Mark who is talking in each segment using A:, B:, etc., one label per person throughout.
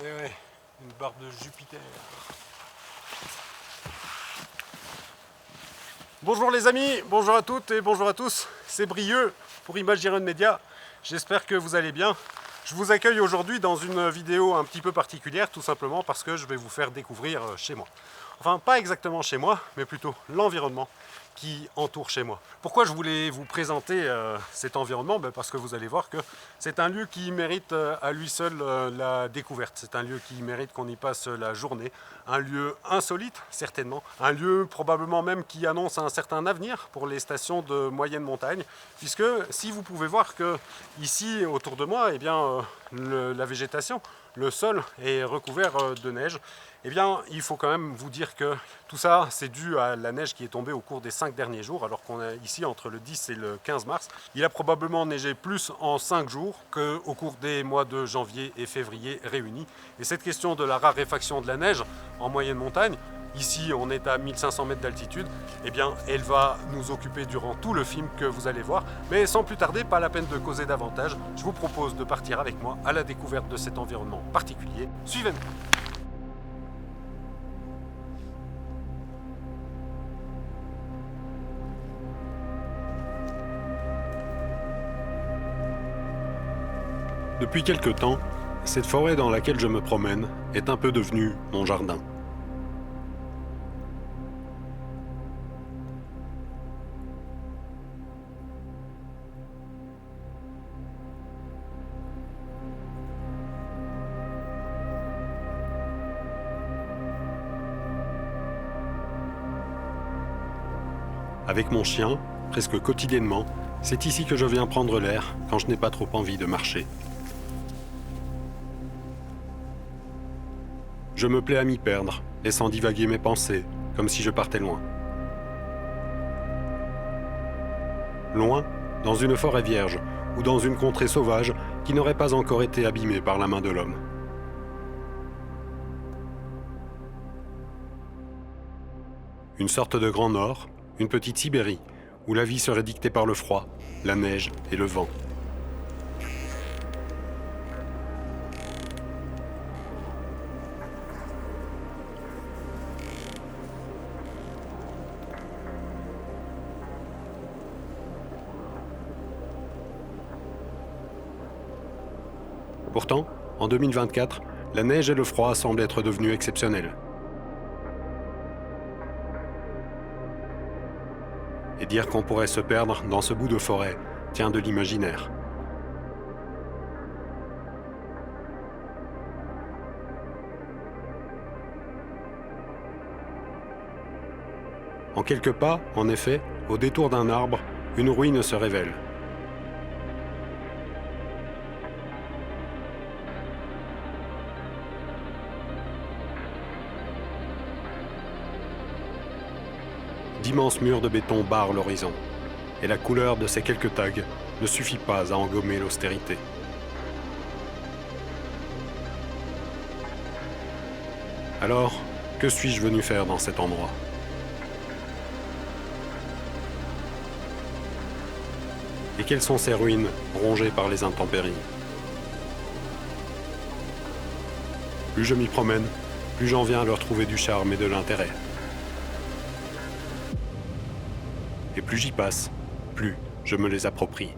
A: Et ouais, une barre de Jupiter. Bonjour les amis, bonjour à toutes et bonjour à tous, c'est Brieux pour Imagiron Media, j'espère que vous allez bien. Je vous accueille aujourd'hui dans une vidéo un petit peu particulière, tout simplement parce que je vais vous faire découvrir chez moi. Enfin, pas exactement chez moi, mais plutôt l'environnement qui entoure chez moi. Pourquoi je voulais vous présenter cet environnement? Parce que vous allez voir que c'est un lieu qui mérite à lui seul la découverte. C'est un lieu qui mérite qu'on y passe la journée. Un lieu insolite, certainement. Un lieu probablement même qui annonce un certain avenir pour les stations de moyenne montagne. Puisque si vous pouvez voir que ici, autour de moi, eh bien, la végétation, le sol est recouvert de neige. Eh bien, il faut quand même vous dire que tout ça, c'est dû à la neige qui est tombée au cours des 5 derniers jours, alors qu'on est ici entre le 10 et le 15 mars. Il a probablement neigé plus en 5 jours qu'au cours des mois de janvier et février réunis. Et cette question de la raréfaction de la neige en moyenne montagne, ici on est à 1500 mètres d'altitude, eh bien elle va nous occuper durant tout le film que vous allez voir. Mais sans plus tarder, pas la peine de causer davantage, je vous propose de partir avec moi à la découverte de cet environnement particulier. Suivez-moi. Depuis quelque temps, cette forêt dans laquelle je me promène est un peu devenue mon jardin. Avec mon chien, presque quotidiennement, c'est ici que je viens prendre l'air quand je n'ai pas trop envie de marcher. Je me plais à m'y perdre, laissant divaguer mes pensées, comme si je partais loin. Loin, dans une forêt vierge, ou dans une contrée sauvage qui n'aurait pas encore été abîmée par la main de l'homme. Une sorte de Grand Nord, une petite Sibérie, où la vie serait dictée par le froid, la neige et le vent. Pourtant, en 2024, la neige et le froid semblent être devenus exceptionnels. Et dire qu'on pourrait se perdre dans ce bout de forêt tient de l'imaginaire. En quelques pas, en effet, au détour d'un arbre, une ruine se révèle. D'immenses murs de béton barrent l'horizon, et la couleur de ces quelques tags ne suffit pas à engommer l'austérité. Alors, que suis-je venu faire dans cet endroit ? Et quelles sont ces ruines rongées par les intempéries ? Plus je m'y promène, plus j'en viens à leur trouver du charme et de l'intérêt. Et plus j'y passe, plus je me les approprie.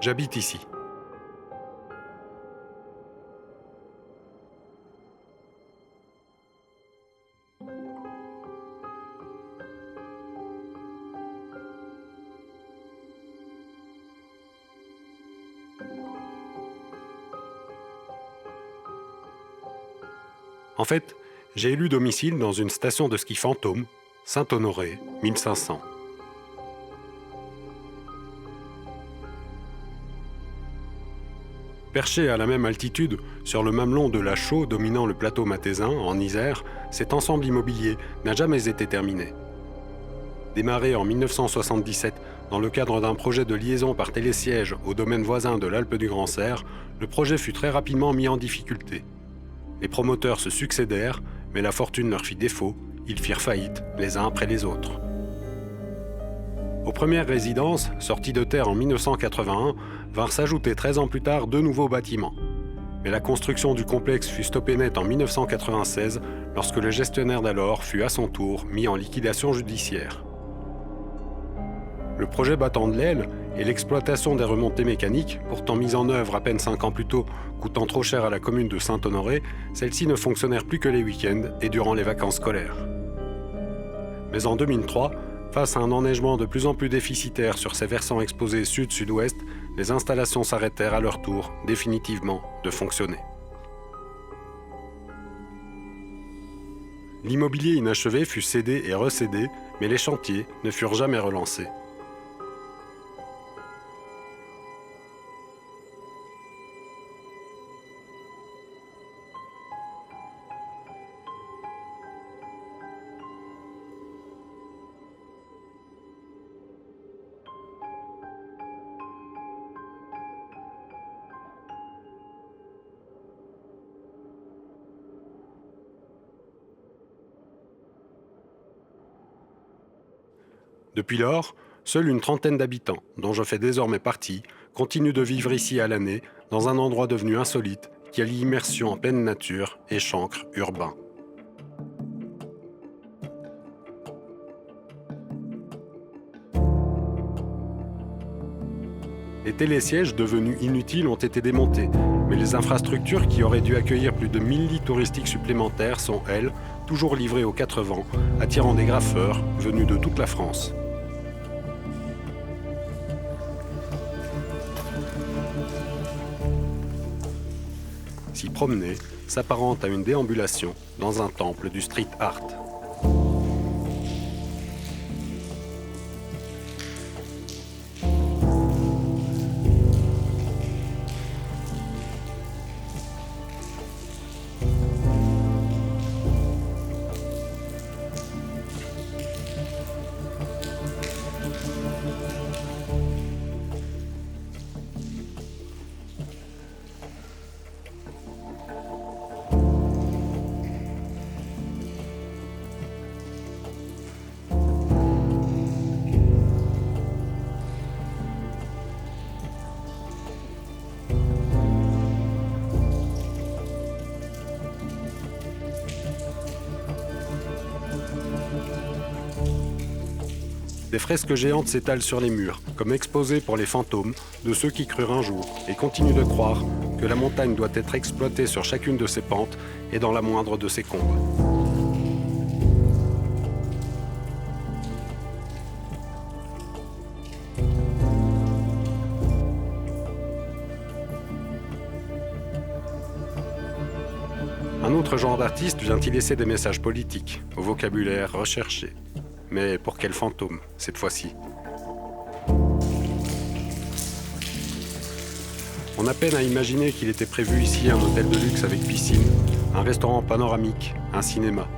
A: J'habite ici. En fait, j'ai élu domicile dans une station de ski fantôme, Saint-Honoré, 1500. Perché à la même altitude, sur le mamelon de la Chaux dominant le plateau mathésin, en Isère, cet ensemble immobilier n'a jamais été terminé. Démarré en 1977 Dans le cadre d'un projet de liaison par télésiège au domaine voisin de l'Alpe du Grand Serre, le projet fut très rapidement mis en difficulté. Les promoteurs se succédèrent, mais la fortune leur fit défaut, ils firent faillite les uns après les autres. Aux premières résidences, sorties de terre en 1981, vinrent s'ajouter 13 ans plus tard 2 nouveaux bâtiments. Mais la construction du complexe fut stoppée net en 1996 lorsque le gestionnaire d'alors fut à son tour mis en liquidation judiciaire. Le projet battant de l'aile et l'exploitation des remontées mécaniques, pourtant mises en œuvre à peine 5 ans plus tôt, coûtant trop cher à la commune de Saint-Honoré, celles-ci ne fonctionnèrent plus que les week-ends et durant les vacances scolaires. Mais en 2003, face à un enneigement de plus en plus déficitaire sur ses versants exposés sud-sud-ouest, les installations s'arrêtèrent à leur tour, définitivement, de fonctionner. L'immobilier inachevé fut cédé et recédé, mais les chantiers ne furent jamais relancés. Depuis lors, seule une trentaine d'habitants, dont je fais désormais partie, continuent de vivre ici à l'année, dans un endroit devenu insolite, qui allie immersion en pleine nature et chancre urbain. Les télésièges devenus inutiles ont été démontés, mais les infrastructures qui auraient dû accueillir plus de 1000 lits touristiques supplémentaires sont, elles, toujours livrées aux 4 vents, attirant des graffeurs venus de toute la France. S'y promener s'apparente à une déambulation dans un temple du street art. Des fresques géantes s'étalent sur les murs, comme exposées pour les fantômes de ceux qui crurent un jour et continuent de croire que la montagne doit être exploitée sur chacune de ses pentes et dans la moindre de ses combes. Un autre genre d'artiste vient y laisser des messages politiques, au vocabulaire recherché. Mais pour quel fantôme, cette fois-ci? On a peine à imaginer qu'il était prévu ici un hôtel de luxe avec piscine, un restaurant panoramique, un cinéma.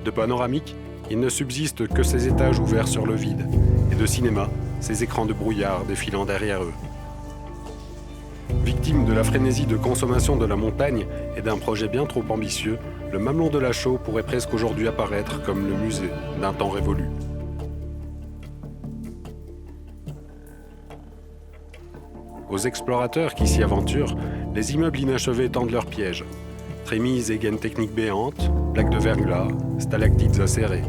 A: De panoramique, il ne subsiste que ces étages ouverts sur le vide, et de cinéma, ces écrans de brouillard défilant derrière eux. Victime de la frénésie de consommation de la montagne et d'un projet bien trop ambitieux, le Mamelon de la Chaux pourrait presque aujourd'hui apparaître comme le musée d'un temps révolu. Aux explorateurs qui s'y aventurent, les immeubles inachevés tendent leurs pièges. Trémises et gaines techniques béantes, plaques de verglas, stalactites acérées.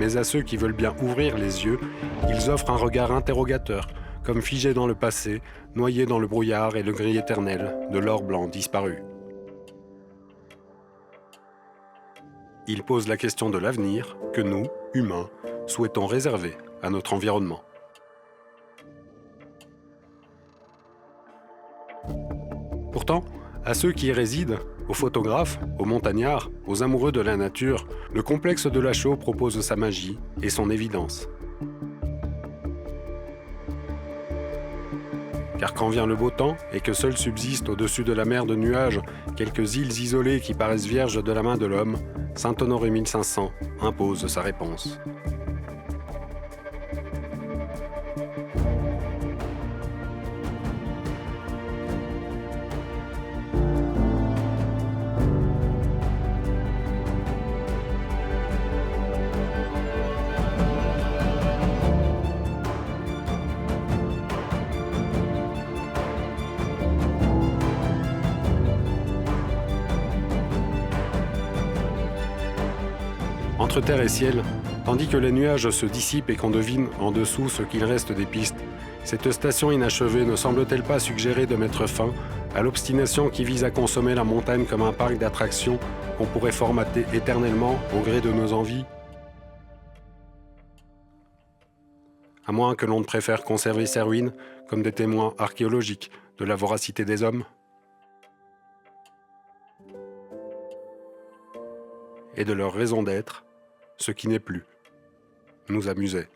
A: mais à ceux qui veulent bien ouvrir les yeux, ils offrent un regard interrogateur, comme figés dans le passé, noyés dans le brouillard et le gris éternel de l'or blanc disparu. Ils posent la question de l'avenir que nous, humains, souhaitons réserver à notre environnement. Pourtant, à ceux qui y résident, aux photographes, aux montagnards, aux amoureux de la nature, le complexe de la Chaux propose sa magie et son évidence. Car quand vient le beau temps et que seuls subsistent au-dessus de la mer de nuages quelques îles isolées qui paraissent vierges de la main de l'homme, Saint-Honoré 1500 impose sa réponse. Entre terre et ciel, tandis que les nuages se dissipent et qu'on devine en dessous ce qu'il reste des pistes, cette station inachevée ne semble-t-elle pas suggérer de mettre fin à l'obstination qui vise à consommer la montagne comme un parc d'attractions qu'on pourrait formater éternellement au gré de nos envies? À moins que l'on ne préfère conserver ces ruines comme des témoins archéologiques de la voracité des hommes et de leur raison d'être, ce qui n'est plus nous amusait.